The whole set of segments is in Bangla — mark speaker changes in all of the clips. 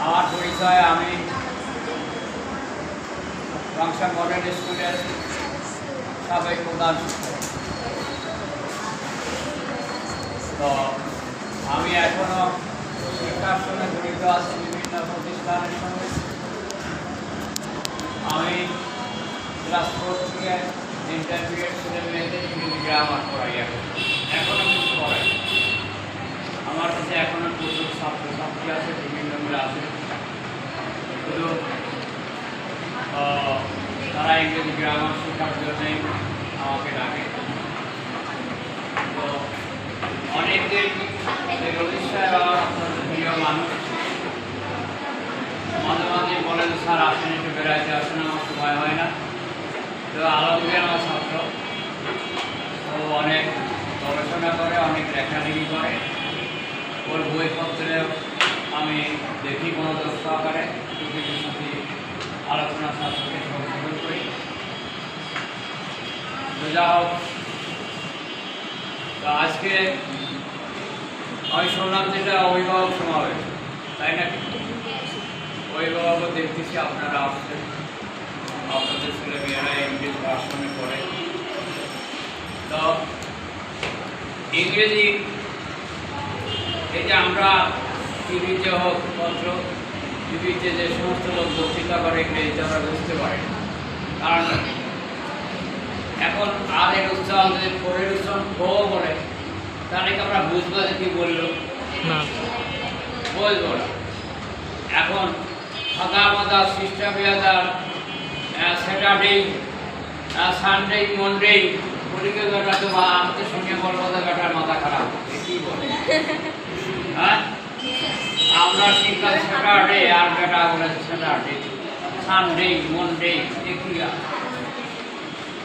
Speaker 1: আমার পরিচয় আমি রংশা মডেল স্কুলের সাবেক প্রধান শিক্ষক। তো আমি এখনো শিক্ষার সঙ্গে জড়িত আছি বিভিন্ন প্রতিষ্ঠানের সঙ্গে। আমি ক্লাস 4 থেকে ইন্টারমিডিয়েট ছেলে মেয়েদের ইংরেজি গ্রামার পড়াই এখনো কিছু পড়াই। আমার কাছে এখনো প্রচুর ছাত্রছাত্রী আছে, বিভিন্ন আছে, শুধু তারা ইংরেজি গ্রামার শেখার জন্যই আমাকে ডাকে। তো অনেকদিন রবীশ সাহেব আপনাদের প্রিয় মানুষ, মাঝে মাঝে বলেন স্যার আসেন একটু বেড়াইতে আসেন, আমার সময় হয় না। তো আলমগীর আমার ছাত্র, ও অনেক গবেষণা করে, অনেক লেখালেখি করে। ওর বইপত্রে আমি দেখি মনোযোগ সহকারে, কিছু সাথে আলোচনা শাস্ত্রকে সংশোধন করি। তো যা হোক, তো আজকে আমি শুনলাম যেটা অভিভাবক সমাবেশ, তাই নাকি? অভিভাবকও দেখতেছি আপনারা আসছেন, আপনাদের ছেলে মেয়েরা ইংরেজি ভার্সনে পড়ে। তো ইংরেজি এই যে আমরা টিভিতে হোক পত্র টিভিতে যে সমস্ত লোক বক্তৃতা করে ইংরেজিতে আমরা বুঝতে পারি, কারণ এখন আর এর উচ্চারণ যদি পরের উচ্চারণ ও বলে তাহলে কি আমরা বুঝবো যে কি বললো? বুঝবো না। এখন ফাঁকা মাদা সিস্টা বিয়াদার স্যাটারডে সানডে মন্ডে পরীক্ষা বেটা তো আমাদের সঙ্গে বলবো বেটার মাথা খারাপ, কি বলে? হ্যাঁ, আমরা শিখলাম স্যাটারডে আর বেটা বলে স্যাটারডে সানডে মন্ডে, দেখি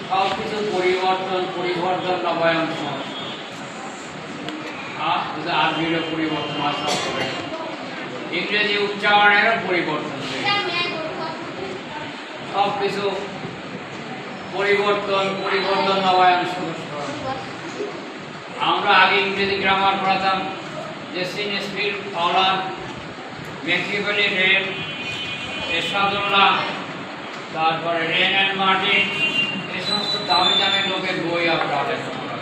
Speaker 1: সব কিছু পরিবর্তন নবায়ন আরবিরও পরিবর্তন আসা হবে, ইংরেজি উচ্চারণেরও পরিবর্তন, সব কিছু পরিবর্তন নবায়ন। আমরা আগে ইংরেজি গ্রামার পড়াতাম যে সিনস্পিল, ফলার, ম্যাকিয়াভেলি, রেন, এরশাদুল্লাহ, তারপরে রেন অ্যান্ড মার্টিন, এই সমস্ত দামি দামি লোকের বই আমরা আলোচনা করা।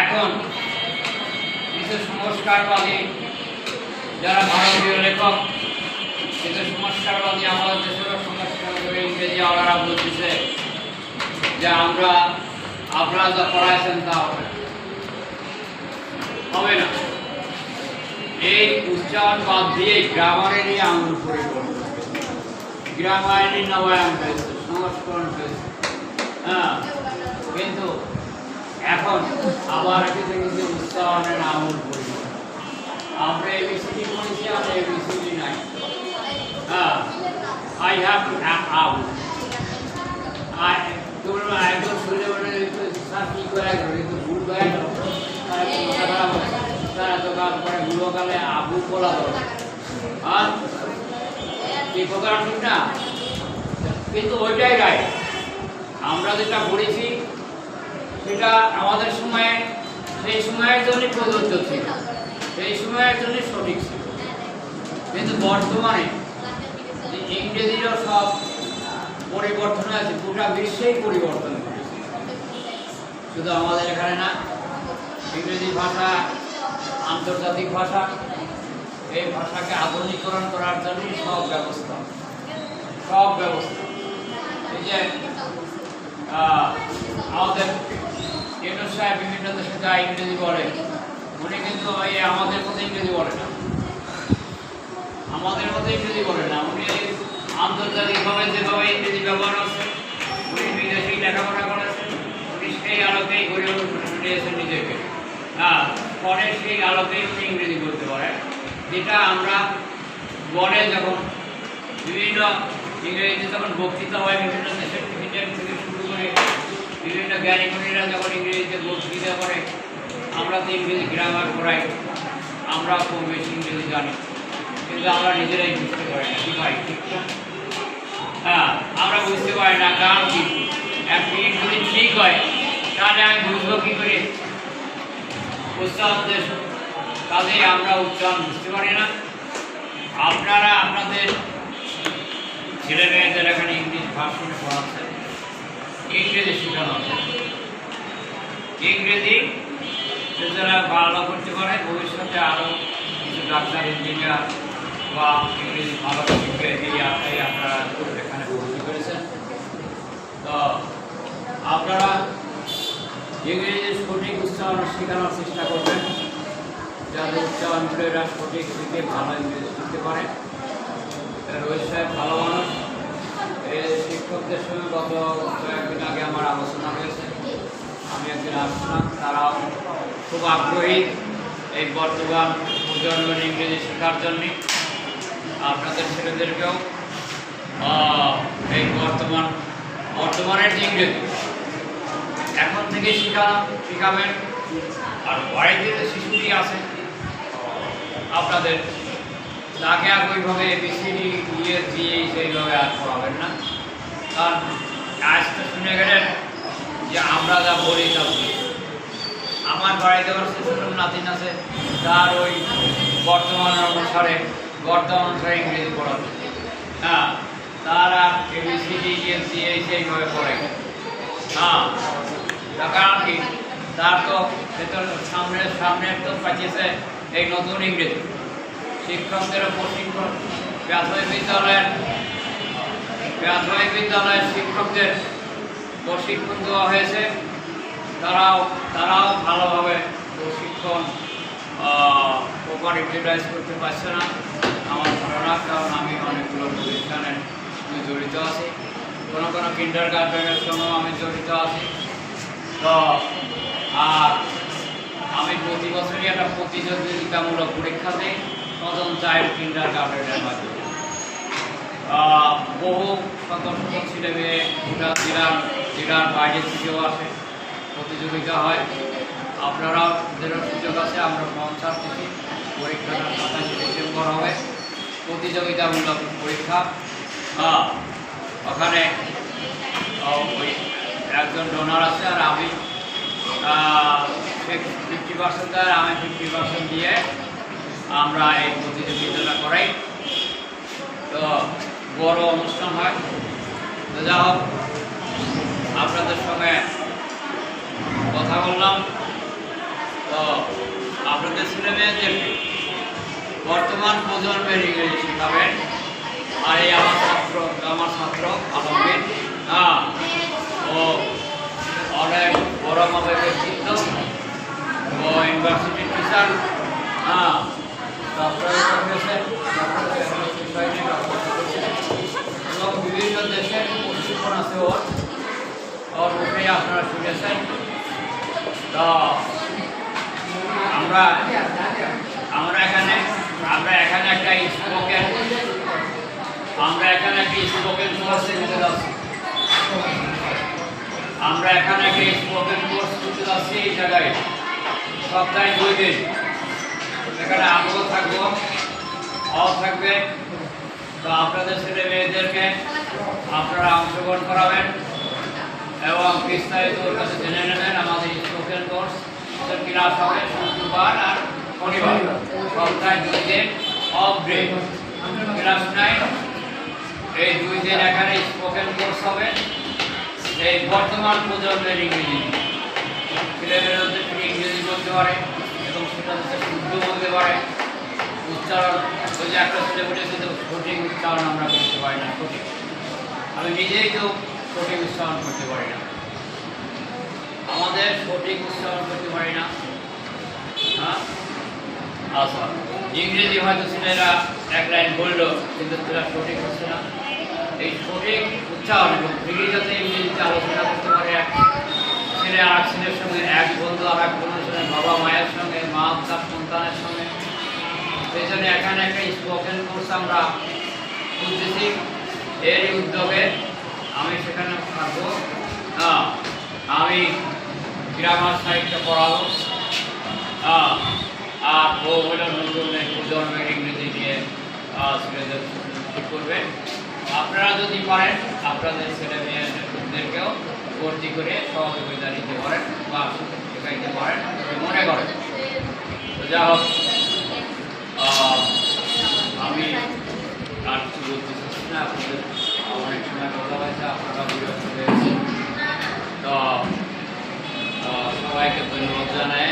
Speaker 1: এখন কিছু সংস্কারবাদী যারা ভারতীয় লেখক, কিছু সংস্কারবাদী আমাদের দেশের সংস্কার করে ইংরেজি ওনারা বলতেছে যে আপনারা যা পড়াইছেন তা হবে না। এই উচ্চারণ বাদ দিয়ে গ্রামারেরই আঙুল পরিবর্তন, গ্রামারেরই নবায়ন হয়েছে, সংস্করণ হয়েছে। হ্যাঁ, কিন্তু এখন আবার কিছু কিছু উচ্চারণের আঙুল পরিবর্তন। আমরা এবিসিডি পড়েছি, আমরা এবিসিডি নাই। হ্যাঁ, I have to have out. তোমরা একদম শুনে বলে স্যার কি করে কিন্তু ভুল হয়ে গেল, তারা তো কাজ করে বুড়োকালে আবু বলা দরকার। আর কি প্রকার ঠিক না, কিন্তু ওইটাই রাইট। আমরা যেটা পড়েছি সেটা আমাদের সময়ে সেই সময়ের জন্য প্রযোজ্য ছিল, সেই সময়ের জন্য সঠিক ছিল। কিন্তু বর্তমানে ইংরেজিরও সব পরিবর্তন আছে, গোটা বিশ্বেই পরিবর্তন করেছে, শুধু আমাদের এখানে না। ইংরেজি ভাষা আন্তর্জাতিক ভাষা, এই ভাষাকে আধুনিকরণ করার জন্য সব ব্যবস্থা। এই যে আমাদের ইউনুস সাহেব বিভিন্ন দেশে যা ইংরেজি বলে, উনি কিন্তু আমাদের মতো ইংরেজি বলে না, উনি আন্তর্জাতিকভাবে যেভাবে ইংরেজি ব্যবহার আছে, উনি বিদেশেই লেখাপড়া করেছেন, উনি সেই আলোকেই গড়ে উঠেছেন নিজেকে। হ্যাঁ, পরে সেই আলোকেই উনি ইংরেজি বলতে পারেন, যেটা আমরা বলে যখন বিভিন্ন ইংরেজিতে যখন বক্তৃতা হয় বিভিন্ন দেশের থেকে শুরু করে বিভিন্ন জ্ঞানীগুণীরা যখন ইংরেজিতে বক্তৃতা করে, আমরা তো ইংরেজি গ্রামার পড়াই, আমরা খুব বেশি ইংরেজি জানি, কিন্তু আমরা নিজেরাই বুঝতে পারি না। কি ভাই ঠিক না? হ্যাঁ, আমরা বুঝতে পারি না, কারণ কি? এক মিনিট যদি ঠিক হয় তাহলে আমি বুঝবো কি করে উচ্চারণ দেশ? কাজেই আমরা উচ্চারণ বুঝতে পারি না। আপনারা আপনাদের ছেলে মেয়েদের এখানে ইংলিশ ভার্সনে পড়াচ্ছে, ইংরেজি শেখানো হচ্ছে। ইংরেজি যারা ভালো করতে পারে ভবিষ্যতে আরও কিছু ডাক্তার, ইঞ্জিনিয়ার বা ইংরেজি ভালো শিখে এই আপনারা এখানে ভর্তি করেছেন। তো আপনারা ইংরেজির সঠিক উচ্চারণ শেখানোর চেষ্টা করবেন, যাদের উচ্চারণগুলো এরা সঠিক শিখে ভালো ইংরেজি শিখতে পারে। রোহিত সাহেব ভালো মানুষ। এই শিক্ষকদের সঙ্গে গত কয়েকদিন আগে আমার আলোচনা হয়েছে, আমি একদিন আসলাম, তারাও খুব আগ্রহী এই বর্তমান প্রজন্মের ইংরেজি শেখার জন্যে। আপনাদের ছেলেদেরকেও এই বর্তমানের যে ইংরেজি এখন থেকে শেখাবেন। আর বাড়িতে যে শিশুটি আছে আপনাদের, তাকে আর ওইভাবে এবিসিডি দিয়ে সেইভাবে আর পড়াবেন না। কারণ আজ তো শুনে গেলেন যে আমরা যা বলি তা বলি। আমার বাড়িতে আমার ছোট নাতিন আছে, তার ওই বর্তমান অনুসারে ইংরেজি পড়াবে। হ্যাঁ, তারা এবিসিডি দিয়ে সেইভাবে পড়ে। হ্যাঁ, কারণ কি, তার তো সামনে তো পাঠিয়েছে এই নতুন ইংরেজি। শিক্ষকদেরও প্রশিক্ষণ, প্রাথমিক বিদ্যালয়ের শিক্ষকদের প্রশিক্ষণ দেওয়া হয়েছে। তারাও ভালোভাবে প্রশিক্ষণ প্রপার ইউটিলাইজ করতে পারছে না আমার ধারণা। কারণ আমি অনেকগুলো প্রতিষ্ঠানে জড়িত আছি, কোনো কিন্ডারগার্টেনের সঙ্গেও আমি জড়িত আছি। তো আর আমি প্রতি বছরই একটা প্রতিযোগিতামূলক পরীক্ষা দিই নতুন চাইল্ড কিন্ডারগার্টেনের মাধ্যমে। বহু শত ছেলে মেয়ে জেলার বাইরে থেকেও আসে, প্রতিযোগিতা হয়। আপনারাও সুযোগ আছে। আমরা পৌঁছার থেকে পরীক্ষাটা 27 ডিসেম্বর হবে, প্রতিযোগিতামূলক পরীক্ষা। ওখানে ওই একজন ডোনার আছে, আর আমি 50% আর আমি 50% দিয়ে আমরা এই প্রতিযোগিতাটা করাই। তো বড় অনুষ্ঠান হয়। তো যা হোক, আপনাদের সঙ্গে কথা বললাম। তো আপনাদের ছেলে মেয়েদেরকে বর্তমান প্রজন্মের ইংরেজি শেখাবেন। আর এই আমার ছাত্র আলমগীর, ও অনেক বড় মাপের ব্যক্তিত্ব, ও ইউনিভার্সিটির টিচার। এবং বিভিন্ন দেশের প্রশিক্ষণ আছে ওর মুখে আপনারা শুনেছেন। তো আমরা এখানে একটা স্পোকেন কোর্সে নিতে যাচ্ছি। আমরা এখানে একটা স্পোকেন কোর্স করতে যাচ্ছি এই জায়গায়, সপ্তাহে 2 দিন। এখানে আমিও থাকবো, থাকবে। তো আপনাদের ছেলে মেয়েদেরকে আপনারা অংশগ্রহণ করাবেন এবং বিস্তারিত ওর কাছে জেনে নেবেন। আমাদের স্পোকেন কোর্স ক্লাস হবে শুক্রবার আর শনিবার, সপ্তাহে 2 দিন অফ ডে, ক্লাস নাই। এই 2 দিন এখানে স্পোকেন কোর্স হবে। এই বর্তমান প্রজন্মের ইংরেজি, ছেলেমেয়েদের ইংরেজি বলতে পারে এবং সেটা শুদ্ধ বলতে পারে। উচ্চারণ, ওই যে একটা ছেলে বলেছে যে সঠিক উচ্চারণ আমরা করতে পারি না। সঠিক, আমি নিজেই তো সঠিক উচ্চারণ করতে পারি না, আমাদের সঠিক উচ্চারণ করতে পারি না। হ্যাঁ, আচ্ছা, ইংরেজি হয়তো ছেলেরা এক লাইন বললো, কিন্তু সেটা সঠিক হচ্ছে না। এই সঠিক উচ্চারণ এবং ফিরে যাতে ইংরেজিতে আলোচনা করতে পারে এক ছেলে আর এক ছেলের সঙ্গে, এক বন্ধু আর এক বন্ধুর সঙ্গে, বাবা মায়ের সঙ্গে, মা তার সন্তানের সঙ্গে। সেই জন্য এখানে একটা স্পোকেন কোর্স আমরা খুঁজতেছি। এর উদ্যোগে আমি সেখানে থাকবো। আমি গ্রামার সাহিত্য পড়াবো, আর ও হলো নতুন প্রজন্মের ইংরেজি নিয়ে ছেলেদের করবে। আপনারা যদি পারেন আপনাদের ছেলে মেয়েদেরকেও ভর্তি করে সহযোগিতা নিতে পারেন বা শেখাইতে পারেন মনে করেন। তো যা হোক, আমি আর কিছু বলতে চাচ্ছি না, আপনাদের অনেক সময় কথা হয়েছে, আপনারা বিরক্ত হয়েছে। তো সবাইকে ধন্যবাদ জানাই।